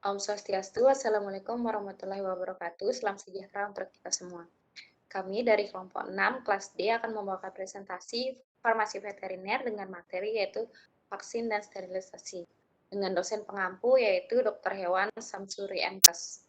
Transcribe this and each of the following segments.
Om Swastiastu, Assalamualaikum warahmatullahi wabarakatuh. Salam sejahtera untuk kita semua. Kami dari kelompok 6 kelas D akan membawakan presentasi farmasi veteriner dengan materi yaitu vaksin dan sterilisasi. Dengan dosen pengampu yaitu Dr. Hewan Samsuri MKes.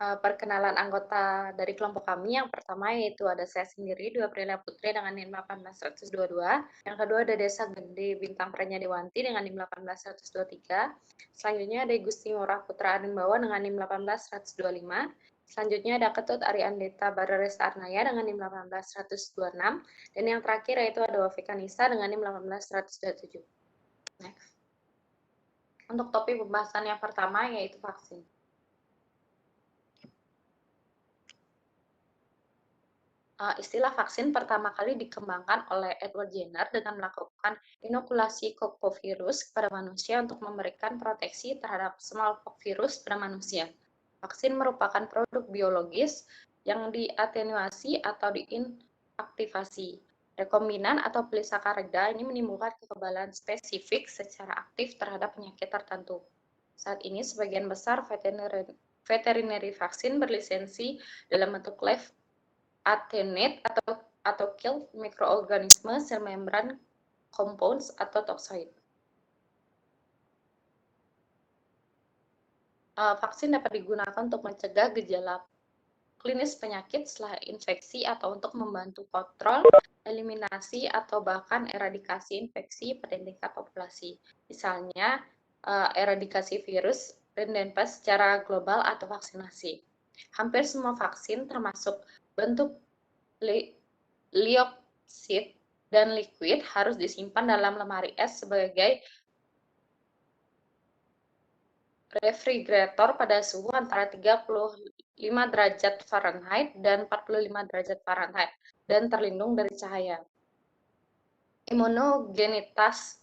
Perkenalan anggota dari kelompok kami, yang pertama yaitu ada saya sendiri, Dwi Aprilia Putri dengan NIM 18122. Yang kedua ada Desa Gede Bintang Pranya Dewanti dengan NIM 18123. Selanjutnya ada Gusti Ngurah Putra Arimbawa dengan NIM 18125. Selanjutnya ada Ketut Ariandeta Bararesta Arnaya dengan NIM 18126. Dan yang terakhir yaitu ada Wafika Nisa dengan NIM 18127. Next. Untuk topik pembahasan yang pertama yaitu vaksin. Istilah vaksin pertama kali dikembangkan oleh Edward Jenner dengan melakukan inokulasi Cocovirus kepada manusia untuk memberikan proteksi terhadap smallpox virus pada manusia. Vaksin merupakan produk biologis yang diatenuasi atau diinaktivasi. Rekombinan atau polisakarida ini menimbulkan kekebalan spesifik secara aktif terhadap penyakit tertentu. Saat ini sebagian besar veterinary vaksin berlisensi dalam bentuk live attenuate atau killed mikroorganisme sel membran compounds atau toxoid. Vaksin dapat digunakan untuk mencegah gejala klinis penyakit setelah infeksi atau untuk membantu kontrol, eliminasi, atau bahkan eradikasi infeksi pada tingkat populasi. Misalnya, eradikasi virus Rindenpest secara global atau vaksinasi. Hampir semua vaksin termasuk bentuk lioksid dan liquid harus disimpan dalam lemari es sebagai refrigerator pada suhu antara 35 derajat Fahrenheit dan 45 derajat Fahrenheit dan terlindung dari cahaya. Imunogenitas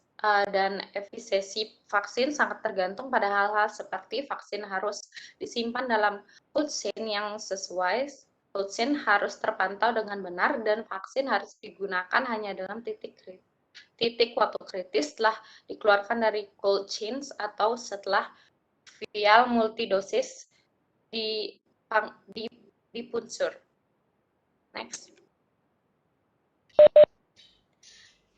dan efisiensi vaksin sangat tergantung pada hal-hal seperti vaksin harus disimpan dalam cold chain yang sesuai, cold chain harus terpantau dengan benar, dan vaksin harus digunakan hanya dalam titik waktu kritis setelah dikeluarkan dari cold chains atau setelah vial multidosis dipunsur. Next.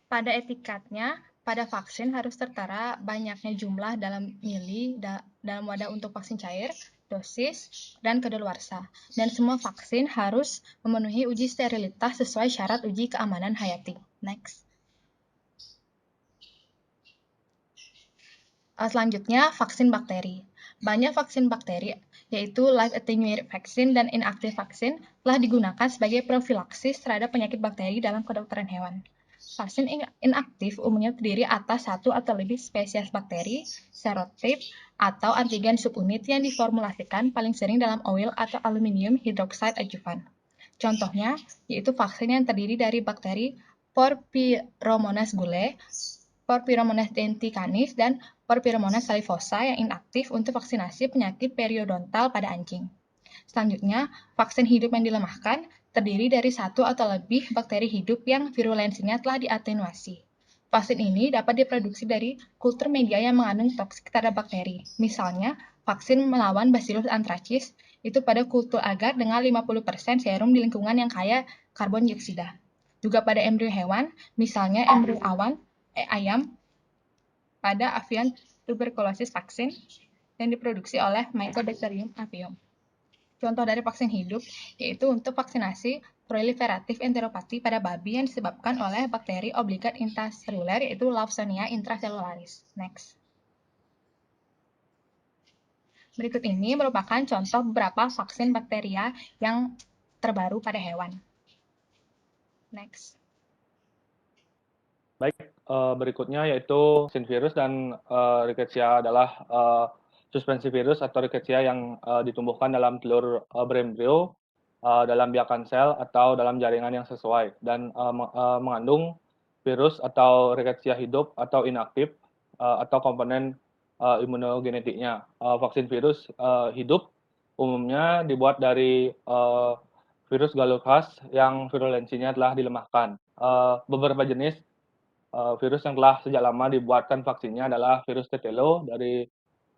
Pada etikatnya, pada vaksin harus tertera banyaknya jumlah dalam mili dalam wadah untuk vaksin cair, dosis, dan kedaluarsa. Dan semua vaksin harus memenuhi uji sterilitas sesuai syarat uji keamanan hayati. Next. Selanjutnya, vaksin bakteri. Banyak vaksin bakteri, yaitu live attenuated vaccine dan inactive vaccine, telah digunakan sebagai profilaksis terhadap penyakit bakteri dalam kedokteran hewan. Vaksin inaktif umumnya terdiri atas satu atau lebih spesies bakteri, serotip, atau antigen subunit yang diformulasikan paling sering dalam oil atau aluminium hidroksida adjuvan. Contohnya, yaitu vaksin yang terdiri dari bakteri Porphyromonas gule, Porphyromonas denticanis, dan Porphyromonas salivosa yang inaktif untuk vaksinasi penyakit periodontal pada anjing. Selanjutnya, vaksin hidup yang dilemahkan terdiri dari satu atau lebih bakteri hidup yang virulensinya telah diatenuasi. Vaksin ini dapat diproduksi dari kultur media yang mengandung toksik terhadap bakteri. Misalnya, vaksin melawan Bacillus anthracis itu pada kultur agar dengan 50% serum di lingkungan yang kaya karbon dioksida. Juga pada embrio hewan, misalnya embrio ayam pada avian tuberculosis vaksin yang diproduksi oleh Mycobacterium avium. Contoh dari vaksin hidup yaitu untuk vaksinasi proliferatif enteropati pada babi yang disebabkan oleh bakteri obligat intraseluler yaitu Lawsonia intracellularis. Next. Berikut ini merupakan contoh beberapa vaksin bakteria yang terbaru pada hewan. Next. Baik, berikutnya yaitu vaksin virus dan rickettsia adalah suspensi virus atau rickettsia yang ditumbuhkan dalam telur berembrio dalam biakan sel atau dalam jaringan yang sesuai dan mengandung virus atau rickettsia hidup atau inaktif atau komponen imunogenetiknya. Vaksin virus hidup umumnya dibuat dari virus galur khas yang virulensinya telah dilemahkan. Beberapa jenis virus yang telah sejak lama dibuatkan vaksinnya adalah virus tetelo dari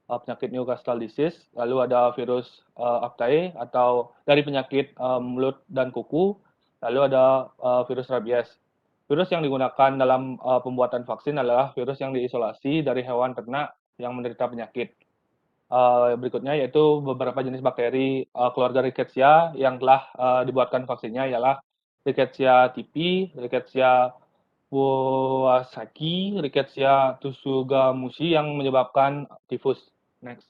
penyakit Newcastle disease, lalu ada virus aptai atau dari penyakit mulut dan kuku, lalu ada virus rabies. Virus yang digunakan dalam pembuatan vaksin adalah virus yang diisolasi dari hewan ternak yang menderita penyakit. Berikutnya yaitu beberapa jenis bakteri keluarga Rickettsia yang telah dibuatkan vaksinnya ialah Rickettsia tipi, Rickettsia Kawasaki, Rickettsia tsugamushi yang menyebabkan tifus. Next.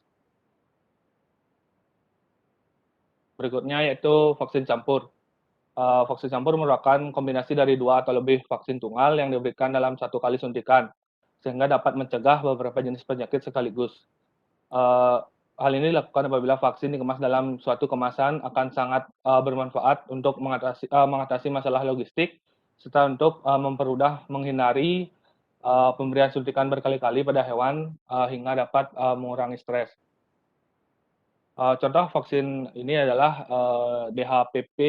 Berikutnya yaitu vaksin campur. Vaksin campur merupakan kombinasi dari 2 atau lebih vaksin tunggal yang diberikan dalam 1 kali suntikan, sehingga dapat mencegah beberapa jenis penyakit sekaligus. Hal ini dilakukan apabila vaksin dikemas dalam suatu kemasan akan sangat bermanfaat untuk mengatasi masalah logistik, serta untuk mempermudah menghindari pemberian suntikan berkali-kali pada hewan hingga dapat mengurangi stres. Contoh vaksin ini adalah DHPP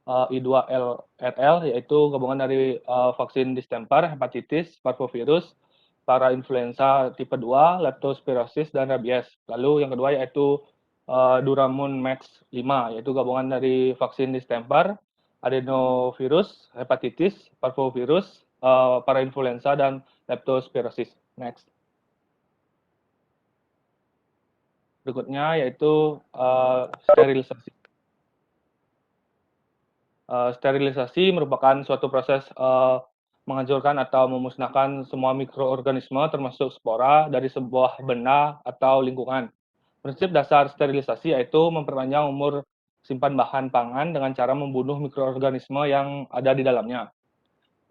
I2LRL, yaitu gabungan dari vaksin distemper, hepatitis, parvovirus, parainfluenza tipe 2, leptospirosis, dan rabies. Lalu yang kedua yaitu Duramun Max 5, yaitu gabungan dari vaksin distemper, adenovirus, hepatitis, parvovirus, parainfluenza, dan leptospirosis. Next. Berikutnya yaitu sterilisasi. Sterilisasi merupakan suatu proses menghancurkan atau memusnahkan semua mikroorganisme termasuk spora dari sebuah benda atau lingkungan. Prinsip dasar sterilisasi yaitu memperpanjang umur simpan bahan pangan dengan cara membunuh mikroorganisme yang ada di dalamnya.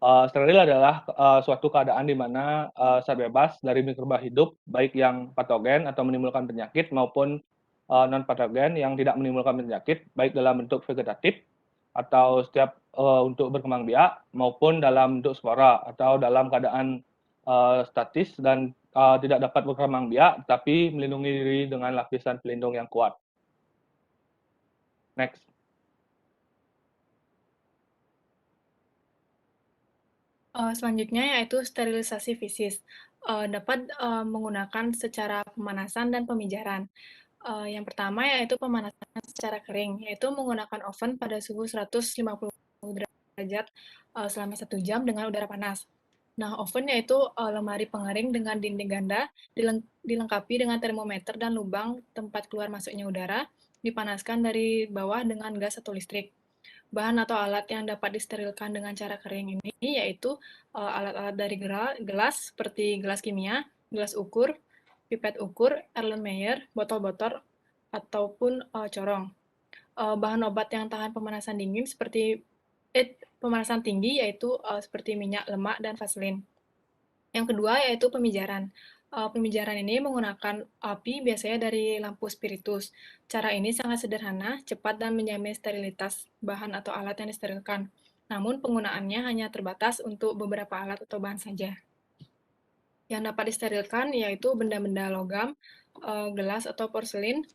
Steril adalah suatu keadaan di mana zat bebas dari mikroba hidup, baik yang patogen atau menimbulkan penyakit maupun non-patogen yang tidak menimbulkan penyakit, baik dalam bentuk vegetatif atau setiap untuk berkembang biak maupun dalam bentuk spora atau dalam keadaan statis dan tidak dapat berkembang biak, tapi melindungi diri dengan lapisan pelindung yang kuat. Next. Selanjutnya yaitu sterilisasi fisis. Dapat menggunakan secara pemanasan dan pemijaran. Yang pertama yaitu pemanasan secara kering, yaitu menggunakan oven pada suhu 150 derajat selama 1 jam dengan udara panas. Nah, oven yaitu lemari pengering dengan dinding ganda, dilengkapi dengan termometer dan lubang tempat keluar masuknya udara, dipanaskan dari bawah dengan gas atau listrik. Bahan atau alat yang dapat disterilkan dengan cara kering ini yaitu alat-alat dari gelas seperti gelas kimia, gelas ukur, pipet ukur, Erlenmeyer, botol-botol, ataupun corong. Bahan obat yang tahan pemanasan dingin seperti pemanasan tinggi yaitu seperti minyak, lemak, dan vaselin. Yang kedua yaitu pemijaran. Pemijaran ini menggunakan api biasanya dari lampu spiritus. Cara ini sangat sederhana, cepat, dan menjamin sterilitas bahan atau alat yang disterilkan. Namun penggunaannya hanya terbatas untuk beberapa alat atau bahan saja. Yang dapat disterilkan yaitu benda-benda logam, gelas atau porselin,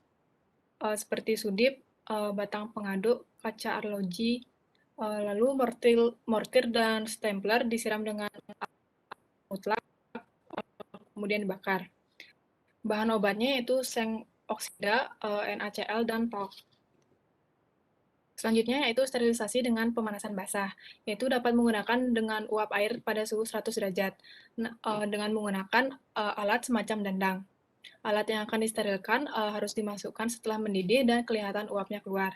seperti sudip, batang pengaduk, kaca arloji, lalu mortir dan stempler disiram dengan mutlak, kemudian dibakar. Bahan obatnya yaitu seng oksida, NaCl, dan talc. Selanjutnya yaitu sterilisasi dengan pemanasan basah, yaitu dapat menggunakan dengan uap air pada suhu 100 derajat, dengan menggunakan alat semacam dandang. Alat yang akan disterilkan harus dimasukkan setelah mendidih dan kelihatan uapnya keluar.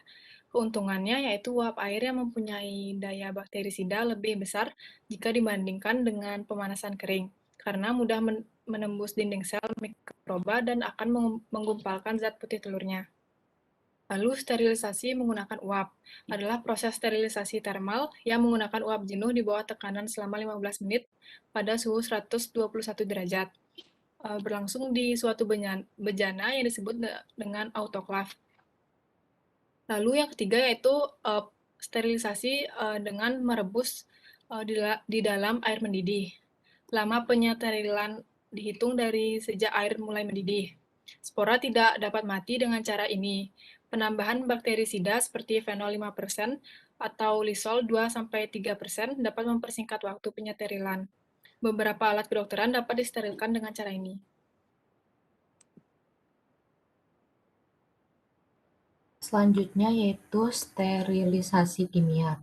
Keuntungannya yaitu uap air yang mempunyai daya bakterisida lebih besar jika dibandingkan dengan pemanasan kering, karena mudah menembus dinding sel mikroba dan akan menggumpalkan zat putih telurnya. Lalu sterilisasi menggunakan uap adalah proses sterilisasi termal yang menggunakan uap jenuh di bawah tekanan selama 15 menit pada suhu 121 derajat. Berlangsung di suatu bejana yang disebut dengan autoclave. Lalu yang ketiga yaitu sterilisasi dengan merebus di dalam air mendidih. Lama penyesterilan dihitung dari sejak air mulai mendidih. Spora tidak dapat mati dengan cara ini. Penambahan bakterisida seperti fenol 5% atau lisol 2-3% dapat mempersingkat waktu penyeterilan. Beberapa alat kedokteran dapat disterilkan dengan cara ini. Selanjutnya yaitu sterilisasi kimia.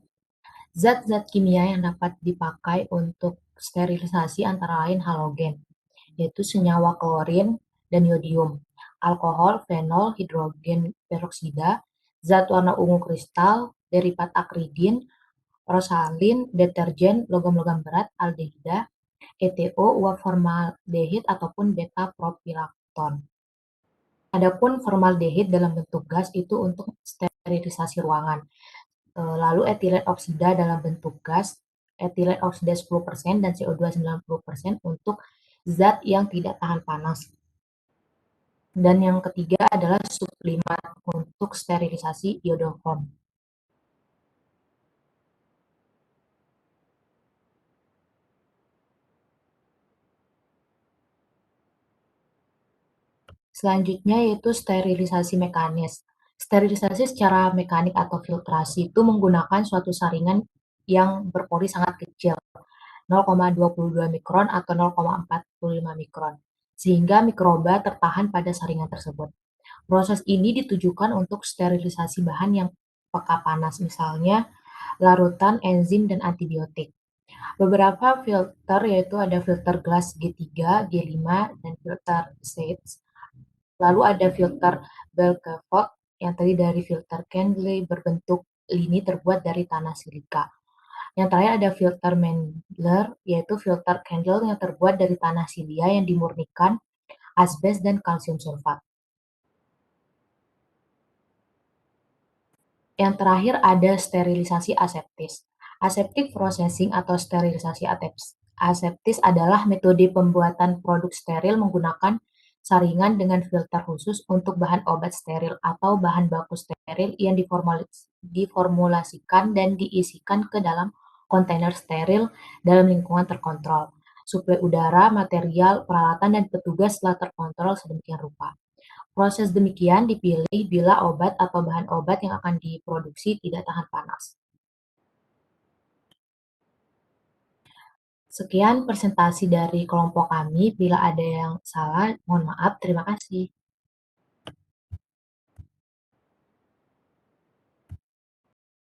Zat-zat kimia yang dapat dipakai untuk sterilisasi antara lain halogen, yaitu senyawa klorin dan yodium, alkohol, fenol, hidrogen peroksida, zat warna ungu kristal, derivat akridin, rosalin, deterjen, logam-logam berat, aldehida, ETO, uap formaldehid ataupun beta-propilakton. Adapun formaldehid dalam bentuk gas itu untuk sterilisasi ruangan. Lalu etilen oksida dalam bentuk gas, etilen oksida 10% dan CO2 90% untuk zat yang tidak tahan panas. Dan yang ketiga adalah sublimat untuk sterilisasi iodoform. Selanjutnya yaitu sterilisasi mekanis. Sterilisasi secara mekanik atau filtrasi itu menggunakan suatu saringan yang berpori sangat kecil, 0,22 mikron atau 0,45 mikron, sehingga mikroba tertahan pada saringan tersebut. Proses ini ditujukan untuk sterilisasi bahan yang peka panas, misalnya larutan, enzim, dan antibiotik. Beberapa filter yaitu ada filter gelas G3, G5, dan filter Sage. Lalu ada filter Belkevok yang terdiri dari filter Kendley berbentuk lini terbuat dari tanah silika. Yang terakhir ada filter Mendler, yaitu filter Kendall yang terbuat dari tanah silia yang dimurnikan asbes dan kalsium sulfat. Yang terakhir ada sterilisasi aseptis. Aseptic processing atau sterilisasi aseptis adalah metode pembuatan produk steril menggunakan saringan dengan filter khusus untuk bahan obat steril atau bahan baku steril yang diformulasikan dan diisikan ke dalam kontainer steril dalam lingkungan terkontrol. Suplai udara, material, peralatan, dan petugas telah terkontrol sedemikian rupa. Proses demikian dipilih bila obat atau bahan obat yang akan diproduksi tidak tahan panas. Sekian presentasi dari kelompok kami. Bila ada yang salah, mohon maaf. Terima kasih.